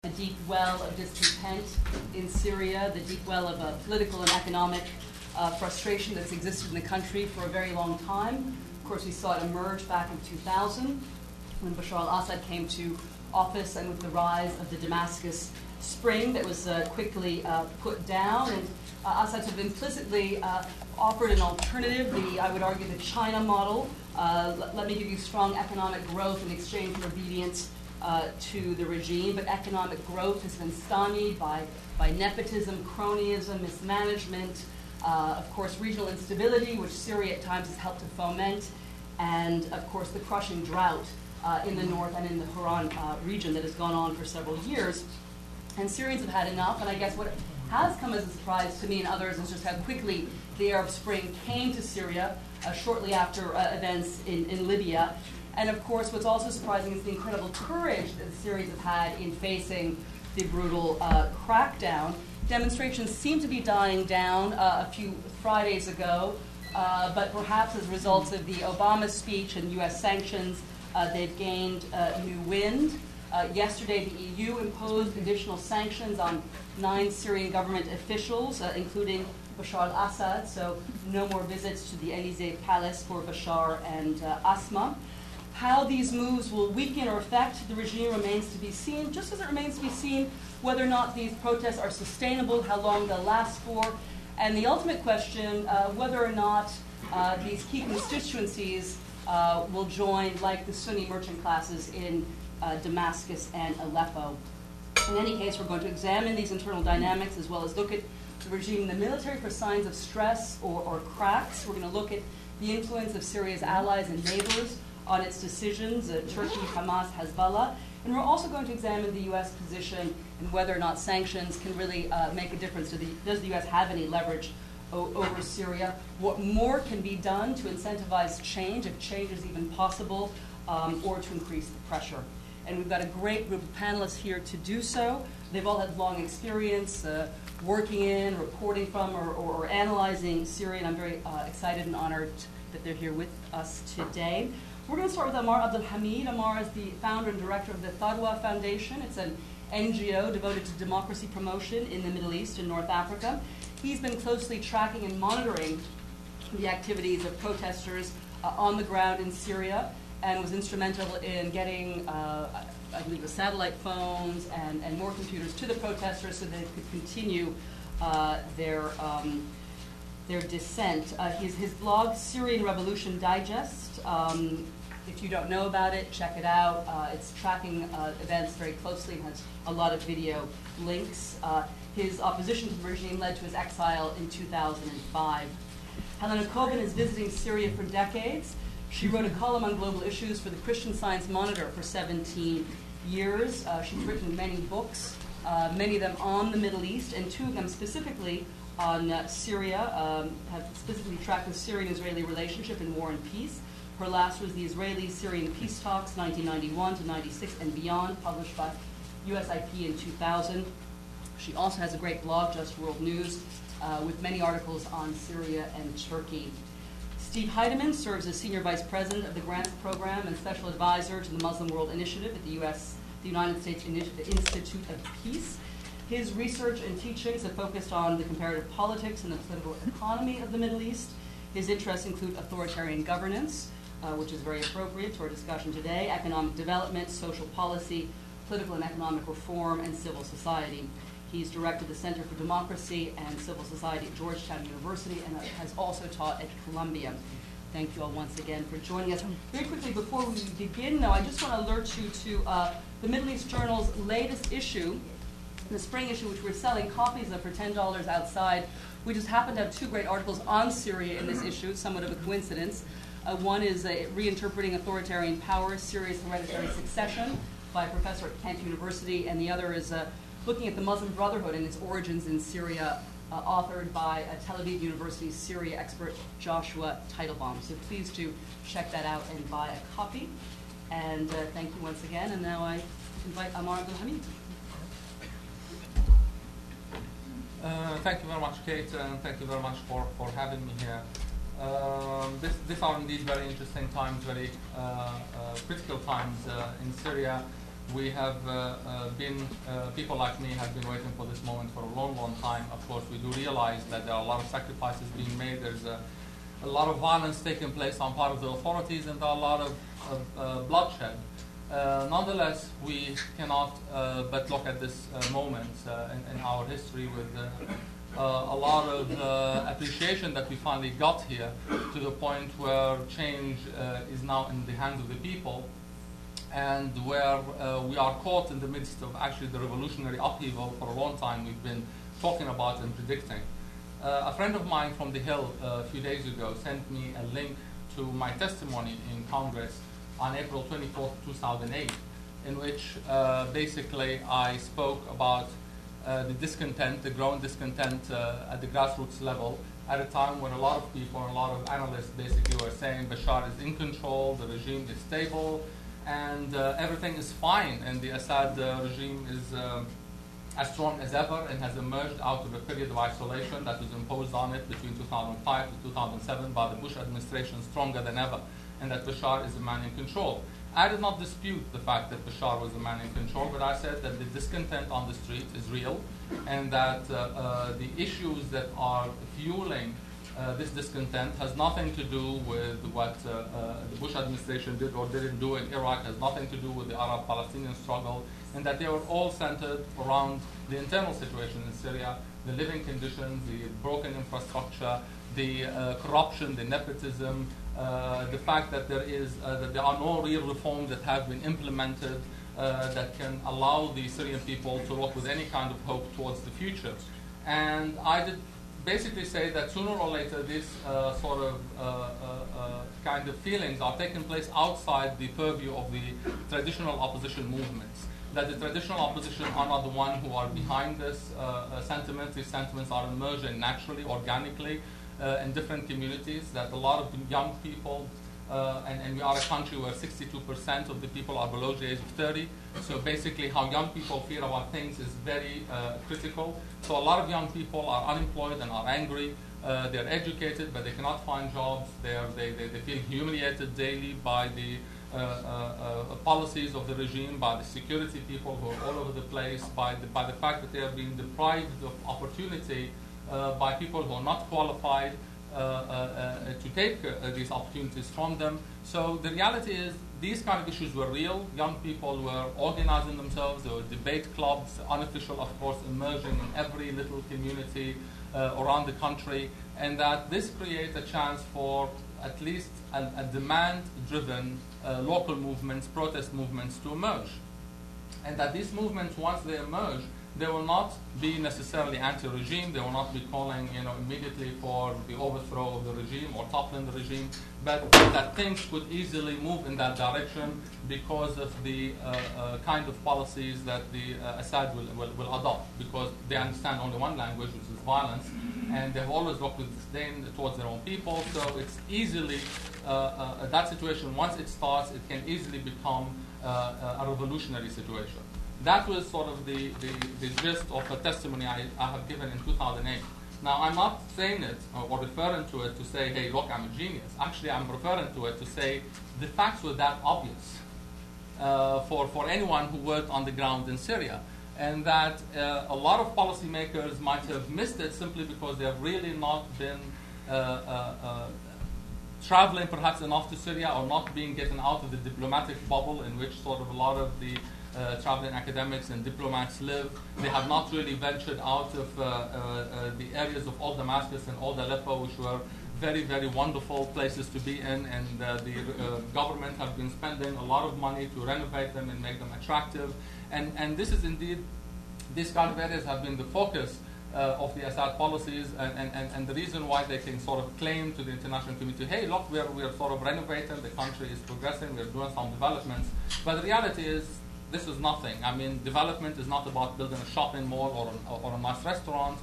The deep well of discontent in Syria, the deep well of political and economic frustration that's existed in the country for a very long time. Of course, we saw it emerge back in 2000 when Bashar al-Assad came to office, and with the rise of the Damascus Spring that was quickly put down. And Assad sort of implicitly offered an alternative, I would argue the China model. Let me give you strong economic growth in exchange for obedience to the regime, but economic growth has been stymied by nepotism, cronyism, mismanagement, of course regional instability, which Syria at times has helped to foment, and of course the crushing drought in the north and in the Haran region that has gone on for several years. And Syrians have had enough, and I guess what has come as a surprise to me and others is just how quickly the Arab Spring came to Syria shortly after events in Libya. And of course, what's also surprising is the incredible courage that the Syrians have had in facing the brutal crackdown. Demonstrations seem to be dying down a few Fridays ago, but perhaps as a result of the Obama speech and U.S. sanctions, they've gained new wind. Yesterday, the EU imposed additional sanctions on 9 Syrian government officials, including Bashar al-Assad, so no more visits to the Elysee Palace for Bashar and Asma. How these moves will weaken or affect the regime remains to be seen, just as it remains to be seen whether or not these protests are sustainable, how long they'll last for, and the ultimate question, whether or not these key constituencies will join, like the Sunni merchant classes in Damascus and Aleppo. In any case, we're going to examine these internal dynamics as well as look at the regime and the military for signs of stress or cracks. We're going to look at the influence of Syria's allies and neighbors on its decisions, Turkey, Hamas, Hezbollah. And we're also going to examine the U.S. position and whether or not sanctions can really make a difference. Does the U.S. have any leverage over Syria? What more can be done to incentivize change, if change is even possible, or to increase the pressure? And we've got a great group of panelists here to do so. They've all had long experience working in, reporting from, or analyzing Syria, and I'm very excited and honored that they're here with us today. We're going to start with Ammar Abdulhamid. Ammar is the founder and director of the Thadwa Foundation. It's an NGO devoted to democracy promotion in the Middle East and North Africa. He's been closely tracking and monitoring the activities of protesters on the ground in Syria, and was instrumental in getting, I believe, the satellite phones and more computers to the protesters so they could continue their dissent. His blog, Syrian Revolution Digest, if you don't know about it, check it out. It's tracking events very closely and has a lot of video links. His opposition to the regime led to his exile in 2005. Helena Cobban is visiting Syria for decades. She wrote a column on global issues for the Christian Science Monitor for 17 years. She's written many books, many of them on the Middle East, and 2 of them specifically on Syria, have specifically tracked the Syrian-Israeli relationship in War and Peace. Her last was the Israeli-Syrian Peace Talks, 1991 to 96 and beyond, published by USIP in 2000. She also has a great blog, Just World News, with many articles on Syria and Turkey. Steve Heydemann serves as Senior Vice President of the Grants Program and Special Advisor to the Muslim World Initiative at the United States Institute of Peace. His research and teachings have focused on the comparative politics and the political economy of the Middle East. His interests include authoritarian governance, which is very appropriate to our discussion today, economic development, social policy, political and economic reform, and civil society. He's directed the Center for Democracy and Civil Society at Georgetown University and has also taught at Columbia. Thank you all once again for joining us. Very quickly, before we begin, though, I just want to alert you to the Middle East Journal's latest issue, the spring issue, which we're selling copies of for $10 outside. We just happen to have 2 great articles on Syria in this issue, somewhat of a coincidence. One is Reinterpreting Authoritarian Power, Syria's Hereditary Succession by a professor at Kent University, and the other is Looking at the Muslim Brotherhood and its origins in Syria, authored by Tel Aviv University's Syria expert Joshua Teitelbaum. So please do check that out and buy a copy. And thank you once again. And now I invite Ammar Abdulhamid. Thank you very much, Kate, and thank you very much for having me here. These are indeed very interesting times, very critical times in Syria. We have people like me have been waiting for this moment for a long, long time. Of course, we do realize that there are a lot of sacrifices being made. There's a lot of violence taking place on part of the authorities, and there are a lot of bloodshed. Nonetheless, we cannot but look at this moment in our history with a lot of appreciation that we finally got here to the point where change is now in the hands of the people, and where we are caught in the midst of actually the revolutionary upheaval for a long time we've been talking about and predicting. A friend of mine from the Hill a few days ago sent me a link to my testimony in Congress on April 24th, 2008, in which basically I spoke about the discontent, the growing discontent at the grassroots level, at a time when a lot of people, a lot of analysts basically were saying Bashar is in control, the regime is stable, and everything is fine, and the Assad regime is as strong as ever and has emerged out of a period of isolation that was imposed on it between 2005 to 2007 by the Bush administration, stronger than ever, and that Bashar is the man in control. I did not dispute the fact that Bashar was the man in control, but I said that the discontent on the street is real, and that the issues that are fueling this discontent has nothing to do with what the Bush administration did or didn't do in Iraq, has nothing to do with the Arab-Palestinian struggle, and that they were all centered around the internal situation in Syria, the living conditions, the broken infrastructure, the corruption, the nepotism, the fact that there are no real reforms that have been implemented that can allow the Syrian people to look with any kind of hope towards the future. And I did basically say that sooner or later these sort of kind of feelings are taking place outside the purview of the traditional opposition movements. That the traditional opposition are not the ones who are behind this sentiment. These sentiments are emerging naturally, organically, in different communities, that a lot of young people, and we are a country where 62% of the people are below the age of 30, so basically how young people feel about things is very critical. So a lot of young people are unemployed and are angry. They're educated, but they cannot find jobs. They feel humiliated daily by the policies of the regime, by the security people who are all over the place, by the fact that they are being deprived of opportunity by people who are not qualified to take these opportunities from them. So the reality is these kind of issues were real. Young people were organizing themselves. There were debate clubs, unofficial of course, emerging in every little community around the country, and that this creates a chance for at least a demand-driven local movements, protest movements to emerge. And that these movements, once they emerge, they will not be necessarily anti-regime. They will not be calling, immediately for the overthrow of the regime or toppling the regime, but that things could easily move in that direction because of the kind of policies that the Assad will adopt, because they understand only one language, which is violence, and they've always looked with disdain towards their own people. So it's easily that situation. Once it starts, it can easily become a revolutionary situation. That was sort of the gist of the testimony I have given in 2008. Now, I'm not saying it or referring to it to say, hey, look, I'm a genius. Actually, I'm referring to it to say the facts were that obvious for anyone who worked on the ground in Syria. And that a lot of policymakers might have missed it simply because they have really not been traveling perhaps enough to Syria, or not being getting out of the diplomatic bubble in which sort of a lot of the traveling academics and diplomats live. They have not really ventured out of the areas of old Damascus and old Aleppo, which were very, very wonderful places to be in, and the government have been spending a lot of money to renovate them and make them attractive. And this is indeed, these kind of areas have been the focus of the Assad policies, and the reason why they can sort of claim to the international community, hey, look, we are sort of renovating, the country is progressing, we are doing some developments. But the reality is, this is nothing. I mean, development is not about building a shopping mall or a nice restaurant.